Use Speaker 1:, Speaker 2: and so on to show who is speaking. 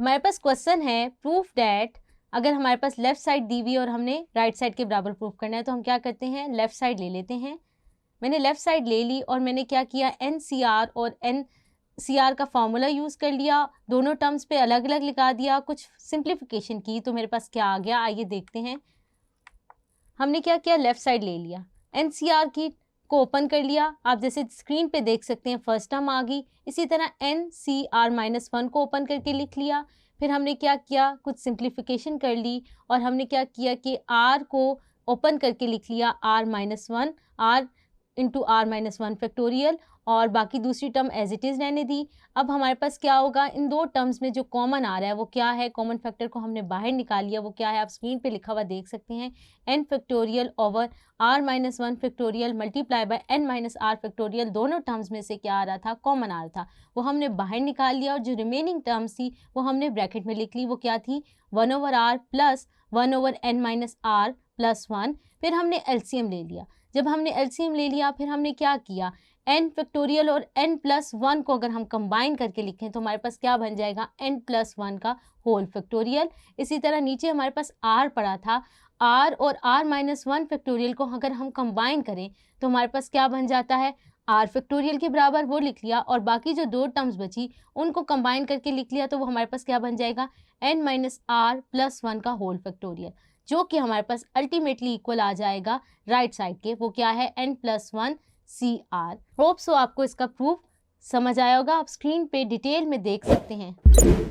Speaker 1: हमारे पास क्वेश्चन है proof that, अगर हमारे पास लेफ्ट साइड दी हुई और हमने राइट साइड के बराबर प्रूफ करना है तो हम क्या करते हैं, लेफ्ट साइड ले लेते हैं। मैंने लेफ्ट साइड ले ली और मैंने क्या किया, NCR और NCR का फॉर्मूला यूज़ कर लिया, दोनों टर्म्स पे अलग अलग लिखा दिया, कुछ सिंप्लीफिकेशन की तो मेरे पास क्या आ गया, आइए देखते हैं। हमने क्या किया, लेफ्ट साइड ले लिया, NCR की को ओपन कर लिया, आप जैसे स्क्रीन पे देख सकते हैं फर्स्ट टर्म आ गई। इसी तरह NCR-1 को ओपन करके लिख लिया। फिर हमने क्या किया, कुछ सिंप्लीफिकेशन कर ली और हमने क्या किया कि R को ओपन करके लिख लिया R-1, R into R-1 factorial, और बाकी दूसरी टर्म एज इट इज़ रहने दी। अब हमारे पास क्या होगा, इन दो टर्म्स में जो कॉमन आ रहा है वो क्या है, कॉमन फैक्टर को हमने बाहर निकाल लिया, वो क्या है आप स्क्रीन पे लिखा हुआ देख सकते हैं, n factorial over R-1 factorial multiply by n-R factorial. दोनों टर्म्स में से क्या आ रहा था, कॉमन आ रहा था, वो हमने बाहर निकाल लिया और जो रिमेनिंग टर्म्स थी वो हमने ब्रैकेट में लिख ली। वो क्या थी, 1/r प्लस 1/n-r प्लस 1। फिर हमने एलसीएम ले लिया। जब हमने एलसीएम ले लिया फिर हमने क्या किया, n फैक्टोरियल और n प्लस 1 को अगर हम कंबाइन करके लिखें तो हमारे पास क्या बन जाएगा, n प्लस 1 का होल फैक्टोरियल। इसी तरह नीचे हमारे पास r पड़ा था, r और R-1 फैक्टोरियल को अगर हम कंबाइन करें तो हमारे पास क्या बन जाता है, r फैक्टोरियल के बराबर, वो लिख लिया, और बाकी जो दो टर्म्स बची उनको कंबाइन करके लिख लिया तो वो हमारे पास क्या बन जाएगा, n-r प्लस 1 का होल फैक्टोरियल, जो कि हमारे पास अल्टीमेटली इक्वल आ जाएगा राइट साइड के, वो क्या है, n+1 CR। होप सो आपको इसका प्रूफ समझ आया होगा, आप स्क्रीन पे डिटेल में देख सकते हैं।